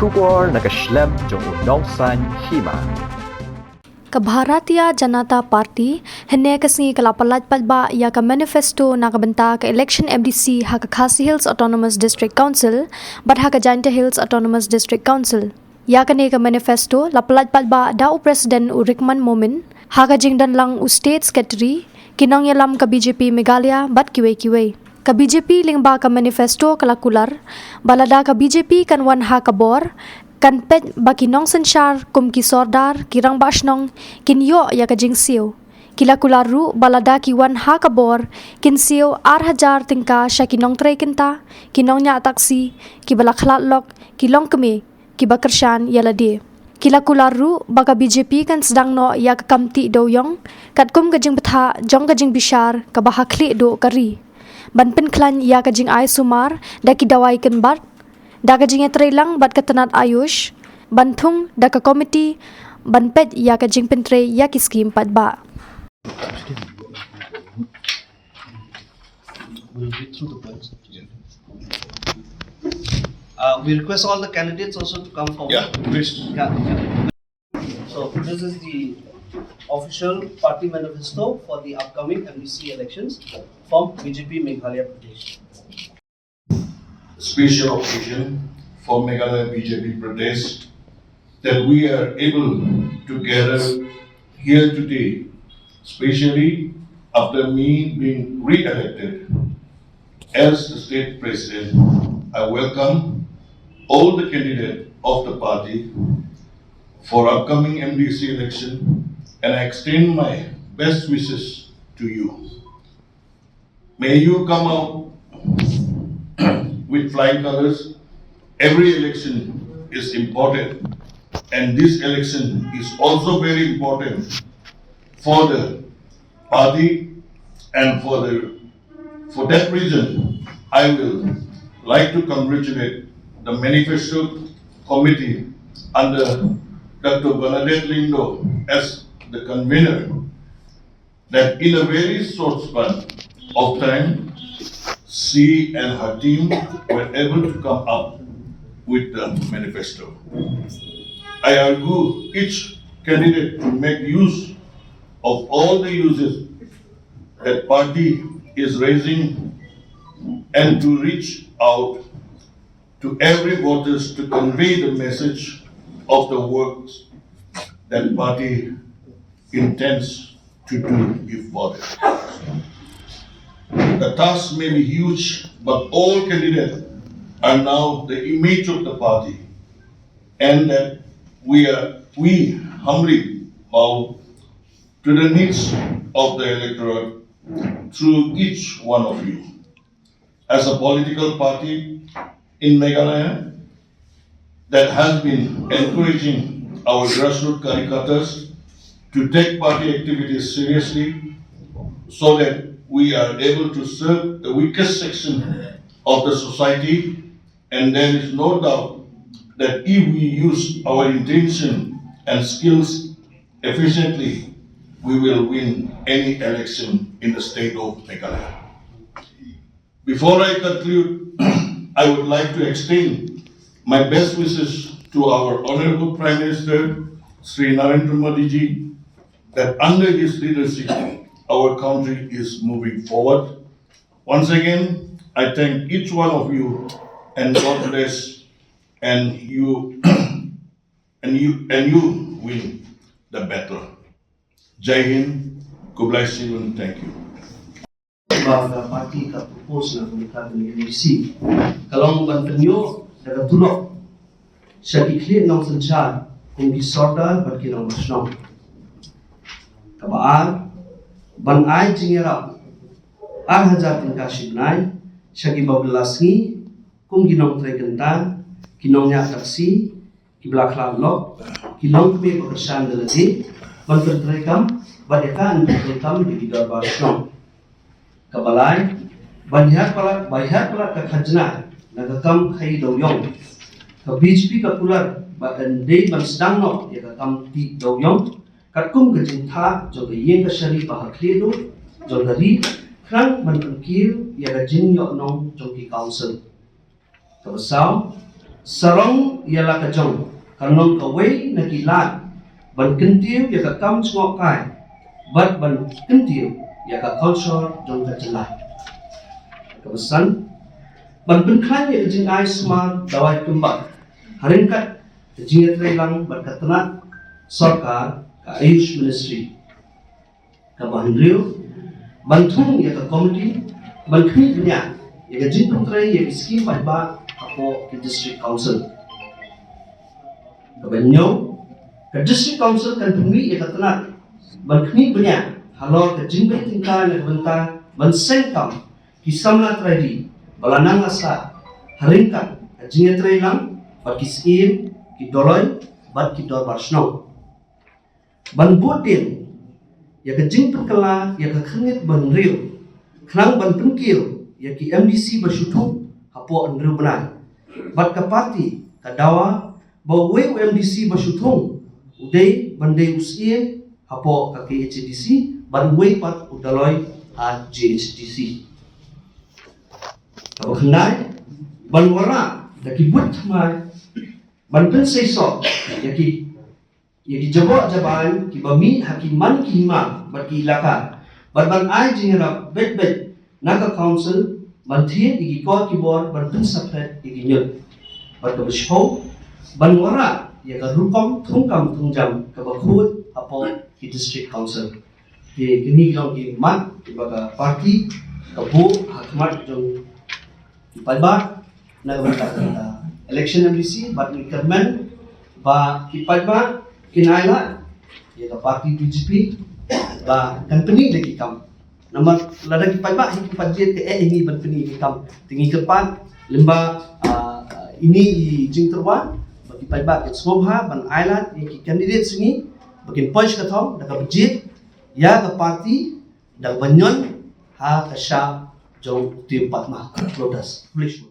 Shubor nakaslem jong unongsan Hima. Bharatiya Janata Party henne kasi kalapalat palba ya ka manifesto na kabenta ka election MDC ha ka Khasi Hills Autonomous District Council but ha ka Jaintia Hills Autonomous District Council ya ka ne ka manifesto lapalat palba da President Urikman Momin ha ka jingdan lang State Secretary kinong yalam ka BJP Meghalaya bat kiwe ka BJP lingba ka manifesto kala Kular balada ka BJP kan wan ha ka bor kan pet bakinong Synshar kum kisordar kirang basnong kinyo ya kajing siyo kila kularu balada kiwan ha kabor kin siyo 8,000 tingka sya kinong tray kinta kinong nya taksi kibala khlatlok kilong kemi kibakersyan yaladi kila kularu baka BJP kan Sdang no ya kamti Dewïong kat kum kajing betha jong kajing bishar kabahakli do kari ban pen klan ya kajing ay sumar da kidawai ken bat Daga jing lang bat katanat ayush, bantung daga komiti, banpet ya ka jing pentre ya ki skim pat ba. We request all the candidates also to come forward. Yeah, please. So this is the official party manifesto for the upcoming MDC elections from BJP Meghalaya Pradesh. Special occasion for Meghalaya BJP Pradesh that we are able to gather here today, especially after me being re-elected as the state president. I welcome all the candidates of the party for upcoming MDC election and I extend my best wishes to you. May you come out with flying colors. Every election is important and this election is also very important for the party and for that reason I will like to congratulate the manifesto committee under Dr. Bernadette Lindo as the convener that in a very short span of time she and her team were able to come up with the manifesto. I urge each candidate to make use of all the uses that party is raising and to reach out to every voters to convey the message of the works that party intends to do if voted. The task may be huge, but all candidates are now the image of the party, and that we humbly bow to the needs of the electorate through each one of you. As a political party in Meghalaya that has been encouraging our grassroots caricatures to take party activities seriously so that we are able to serve the weakest section of the society, and there is no doubt that if we use our intention and skills efficiently, we will win any election in the state of Meghalaya. Before I conclude, I would like to extend my best wishes to our Honorable Prime Minister, Sri Narendra Modi ji, that under his leadership, our country is moving forward. Once again, I thank each one of you and God bless and you win the battle. Jai Hind, God bless you and thank you. Baga party ka propose na kumita ng MDC. Kalong bantanyo daga tulok siya kikli ng Synshar kung gisorda bat kinong basnong. Kabaan ban ay jingirap 8,000 tingka sibnay siya gibabelasngi kung ginong tray kanta kinong nya taksi kiblaklan lok kinong kami pagkasan dalati ban tray kam badekan tray kam di bidar basnong kabalay banyak pala ka khajna nagakam khay Dewïong ka BJP ka Kular ba ande ban Sdang no ya ka kam ti Dewïong katkum ka jingtha jo ka yeng ka shari bahakli do jo dari krang ban kil ya ka jing yo no jo ki council kabasaw sarong ialah kajong kanong kaway nagilat ban kentiu ya ka kam ngok kai bat ban kentiu ya ka culture jong ka jelat kebesan ban penkan ya jing ai smart dawai kembang haringkat jing trelang ban katna sarkar ka ayush ministry ka bahandriu bantung ya ka committee ban kni nya ya ka jing trai ya skim ba apo ke district council kebanyo ke district council kan pumi ya katna ban kni punya halor ke jingbe tingkah na benta ban sengkam kisamla tradi balanang asa haringkat jinge trailang bat kisim ki doloy bat ki dor barsno ban botin ya ke jing pekala ya ke khangit ban riu khang ban pengkil ya ki MDC bersyutu hapo andru benai bat ka parti ka dawa bawe MDC bersyutung udai bandai usie hapo ka KHDC ban we pat udaloy a GHDC hapo khnai ban wara da ki but mai ban pen sei so ya ki jabo jaban ki bami hakiman ki hima bat ki ilaka ban ai jingra bet naka council ban thien igi ko ki bor ban pen sapet igi nyut bat ka bisho ban wara ya ka rukom thungkam thungjam ka bakhut apo ki district council ki kini long ki mat ki baga party ka bu hakmat jong ki palba na ka election MDC bat ni kermen ba ki palba kinaila ya ka party BJP ba company lagi kam nama lada ki palba hi ki padjet ke ini ban peni ki kam tingi kepan lemba ini jing terwan bagi palba ke smobha ban island ki candidate singi bakin punch ka thong da ka budget ya ka party da banyon ha ka sha jong tim patma lodas please